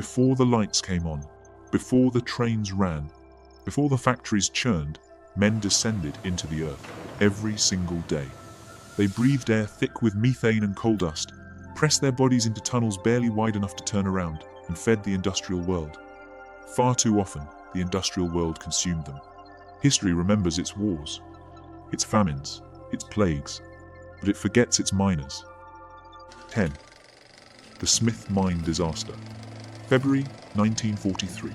Before the lights came on, before the trains ran, before the factories churned, men descended into the earth every single day. They breathed air thick with methane and coal dust, pressed their bodies into tunnels barely wide enough to turn around, and fed the industrial world. Far too often, the industrial world consumed them. History remembers its wars, its famines, its plagues, but it forgets its miners. 10. The Smith Mine Disaster. February 1943.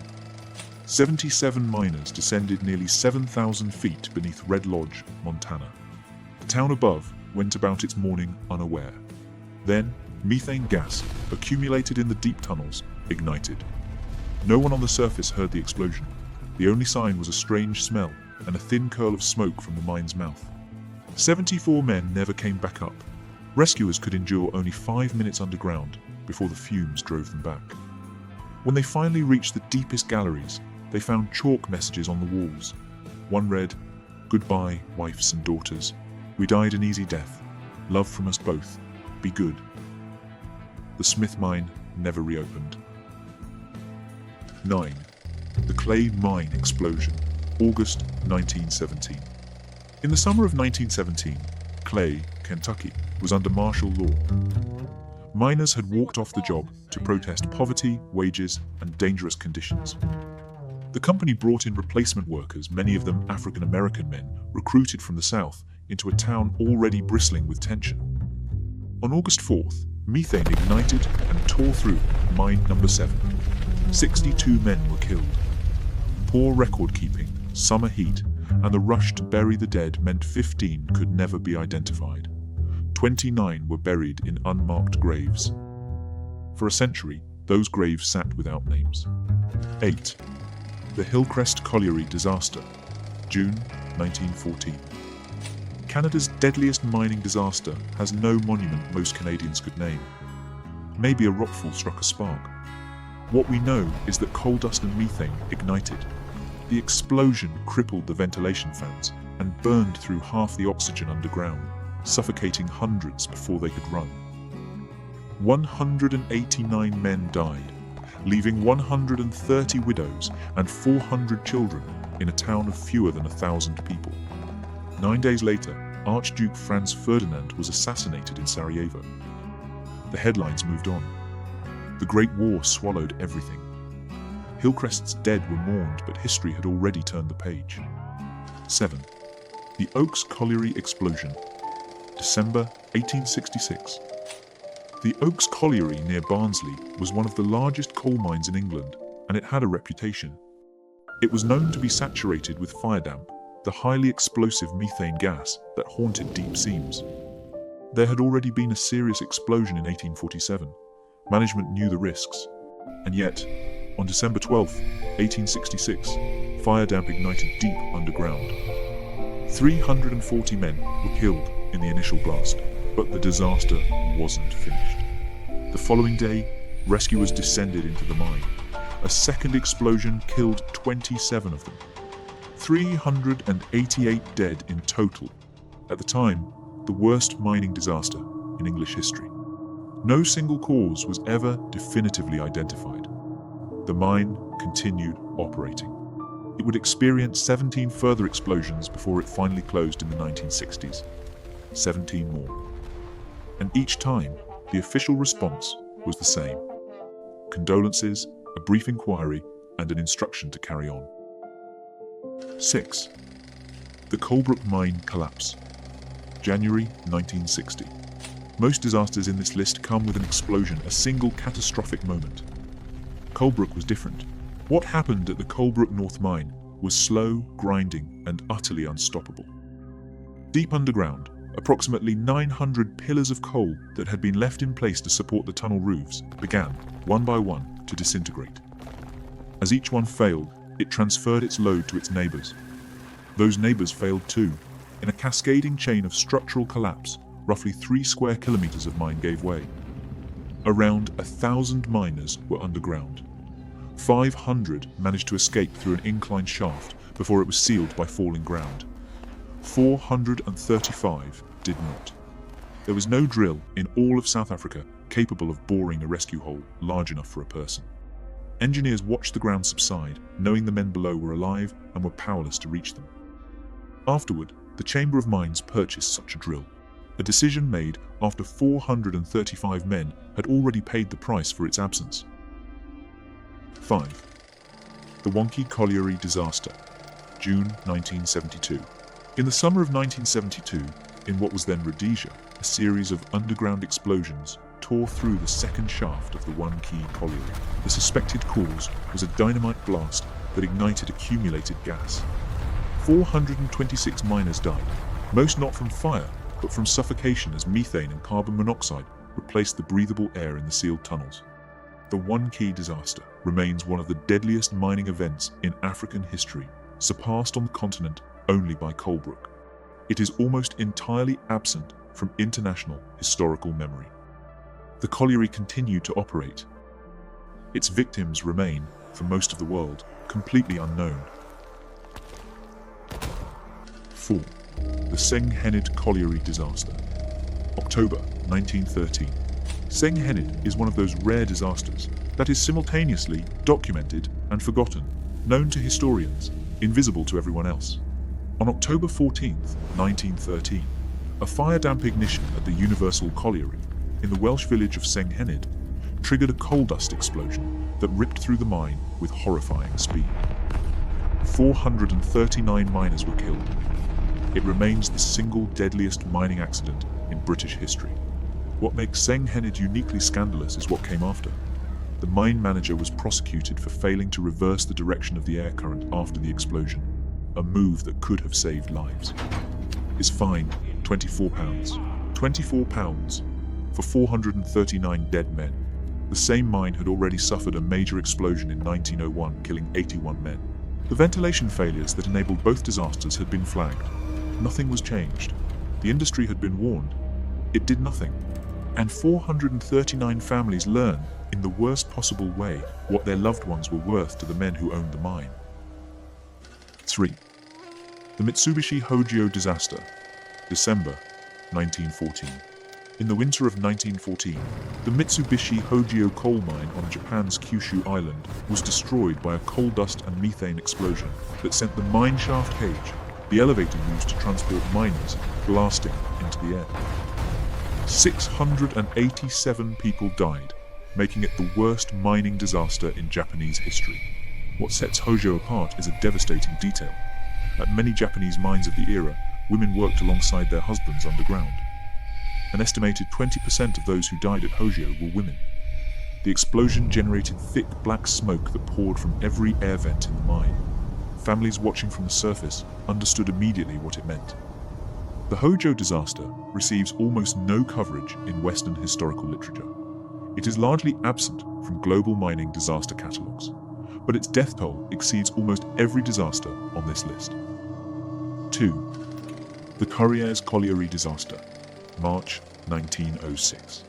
77 miners descended nearly 7,000 feet beneath Red Lodge, Montana. The town above went about its morning unaware. Then, methane gas, accumulated in the deep tunnels, ignited. No one on the surface heard the explosion. The only sign was a strange smell and a thin curl of smoke from the mine's mouth. 74 men never came back up. Rescuers could endure only 5 minutes underground before the fumes drove them back. When they finally reached the deepest galleries, they found chalk messages on the walls. One read, "Goodbye, wives and daughters. We died an easy death. Love from us both. Be good." The Smith mine never reopened. 9. The Clay Mine Explosion. August 1917. In the summer of 1917, Clay, Kentucky, was under martial law. Miners had walked off the job to protest poverty, wages, and dangerous conditions. The company brought in replacement workers, many of them African-American men, recruited from the South, into a town already bristling with tension. On August 4th, methane ignited and tore through mine number 7. 62 men were killed. Poor record-keeping, summer heat, and the rush to bury the dead meant 15 could never be identified. 29 were buried in unmarked graves. For a century, those graves sat without names. 8. The Hillcrest Colliery Disaster. June 1914. Canada's deadliest mining disaster has no monument most Canadians could name. Maybe a rockfall struck a spark. What we know is that coal dust and methane ignited. The explosion crippled the ventilation fans and burned through half the oxygen underground, suffocating hundreds before they could run. 189 men died, leaving 130 widows and 400 children in a town of fewer than 1,000 people. 9 days later, Archduke Franz Ferdinand was assassinated in Sarajevo. The headlines moved on. The Great War swallowed everything. Hillcrest's dead were mourned, but history had already turned the page. 7. The Oaks Colliery Explosion. December 1866. The Oaks Colliery near Barnsley was one of the largest coal mines in England, and it had a reputation. It was known to be saturated with fire damp, the highly explosive methane gas that haunted deep seams. There had already been a serious explosion in 1847. Management knew the risks. And yet, on December 12, 1866, fire damp ignited deep underground. 340 men were killed in the initial blast, but the disaster wasn't finished. The following day, rescuers descended into the mine. A second explosion killed 27 of them. 388 dead in total. At the time, the worst mining disaster in English history. No single cause was ever definitively identified. The mine continued operating. It would experience 17 further explosions before it finally closed in the 1960s. 17 more. And each time, the official response was the same. Condolences, a brief inquiry, and an instruction to carry on. 6. The Coalbrook Mine Collapse. January 1960. Most disasters in this list come with an explosion, a single catastrophic moment. Coalbrook was different. What happened at the Coalbrook North Mine was slow, grinding, and utterly unstoppable. Deep underground, approximately 900 pillars of coal that had been left in place to support the tunnel roofs began, one by one, to disintegrate. As each one failed, it transferred its load to its neighbors. Those neighbors failed too. In a cascading chain of structural collapse, roughly 3 square kilometers of mine gave way. Around 1,000 miners were underground. 500 managed to escape through an incline shaft before it was sealed by falling ground. 435 did not. There was no drill in all of South Africa capable of boring a rescue hole large enough for a person. Engineers watched the ground subside, knowing the men below were alive and were powerless to reach them. Afterward, the Chamber of Mines purchased such a drill, a decision made after 435 men had already paid the price for its absence. 5. The Wonky Colliery Disaster, June 1972. In the summer of 1972, in what was then Rhodesia, a series of underground explosions tore through the second shaft of the One Key Colliery. The suspected cause was a dynamite blast that ignited accumulated gas. 426 miners died, most not from fire, but from suffocation as methane and carbon monoxide replaced the breathable air in the sealed tunnels. The One Key disaster remains one of the deadliest mining events in African history, surpassed on the continent only by Coalbrook. It is almost entirely absent from international historical memory. The colliery continued to operate. Its victims remain, for most of the world, completely unknown. 4. The Seng Henid Colliery Disaster, October 1913. Seng Henid is one of those rare disasters that is simultaneously documented and forgotten, known to historians, invisible to everyone else. On October 14, 1913, a fire-damp ignition at the Universal Colliery in the Welsh village of Seng Henid triggered a coal dust explosion that ripped through the mine with horrifying speed. 439 miners were killed. It remains the single deadliest mining accident in British history. What makes Seng Henid uniquely scandalous is what came after. The mine manager was prosecuted for failing to reverse the direction of the air current after the explosion, a move that could have saved lives. His fine, £24. £24 for 439 dead men. The same mine had already suffered a major explosion in 1901, killing 81 men. The ventilation failures that enabled both disasters had been flagged. Nothing was changed. The industry had been warned. It did nothing. And 439 families learn, in the worst possible way, what their loved ones were worth to the men who owned the mine. 3. The Mitsubishi Hogyo Disaster, December 1914. In the winter of 1914, the Mitsubishi Hogyo coal mine on Japan's Kyushu Island was destroyed by a coal dust and methane explosion that sent the mine shaft cage, the elevator used to transport miners, blasting into the air. 687 people died, making it the worst mining disaster in Japanese history. What sets Hogyo apart is a devastating detail. At many Japanese mines of the era, women worked alongside their husbands underground. An estimated 20% of those who died at Hogyo were women. The explosion generated thick black smoke that poured from every air vent in the mine. Families watching from the surface understood immediately what it meant. The Hogyo disaster receives almost no coverage in Western historical literature. It is largely absent from global mining disaster catalogues, but its death toll exceeds almost every disaster on this list. 2. The Courrières Colliery Disaster, March 1906.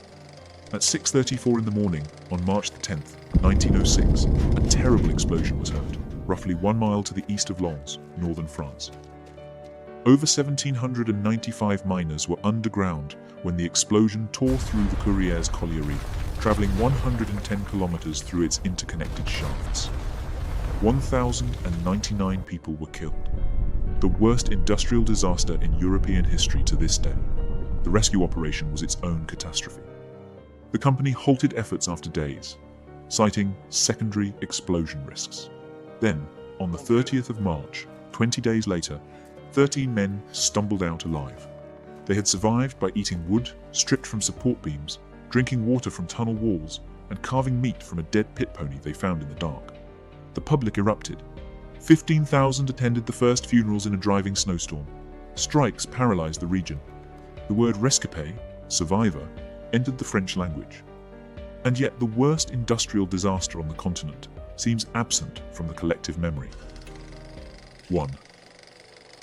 At 6:34 in the morning on March 10, 1906, a terrible explosion was heard, roughly 1 mile to the east of Lens, northern France. Over 1,795 miners were underground when the explosion tore through the Courrières Colliery, traveling 110 kilometers through its interconnected shafts. 1,099 people were killed. The worst industrial disaster in European history to this day. The rescue operation was its own catastrophe. The company halted efforts after days, citing secondary explosion risks. Then, on the 30th of March, 20 days later, 13 men stumbled out alive. They had survived by eating wood stripped from support beams, drinking water from tunnel walls, and carving meat from a dead pit pony they found in the dark. The public erupted. 15,000 attended the first funerals in a driving snowstorm. Strikes paralyzed the region. The word rescapé, survivor, entered the French language. And yet the worst industrial disaster on the continent seems absent from the collective memory. 1.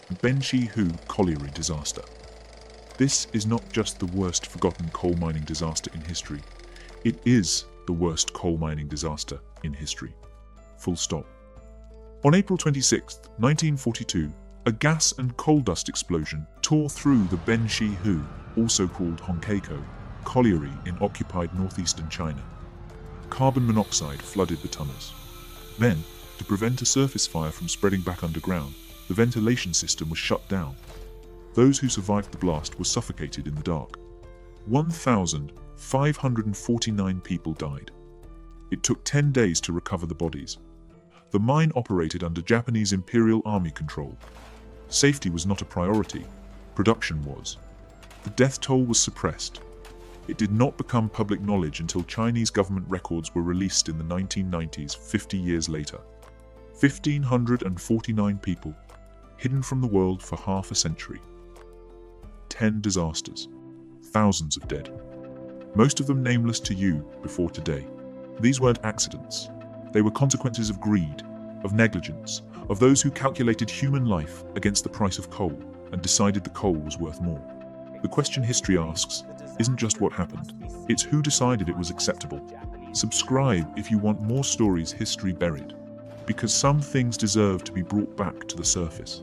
The Ben-Chi-Hu Colliery Disaster. This is not just the worst forgotten coal mining disaster in history. It is the worst coal mining disaster in history. Full stop. On April 26, 1942, a gas and coal dust explosion tore through the Ben-Chi-Hu, also called Honkeiko, colliery in occupied northeastern China. Carbon monoxide flooded the tunnels. Then, to prevent a surface fire from spreading back underground, the ventilation system was shut down. Those who survived the blast were suffocated in the dark. 1,549 people died. It took 10 days to recover the bodies. The mine operated under Japanese Imperial Army control. Safety was not a priority, production was. The death toll was suppressed. It did not become public knowledge until Chinese government records were released in the 1990s, 50 years later. 1,549 people, hidden from the world for half a century. 10 disasters, thousands of dead. Most of them nameless to you before today. These weren't accidents. They were consequences of greed, of negligence, of those who calculated human life against the price of coal and decided the coal was worth more. The question history asks isn't just what happened, it's who decided it was acceptable. Subscribe if you want more stories history buried, because some things deserve to be brought back to the surface.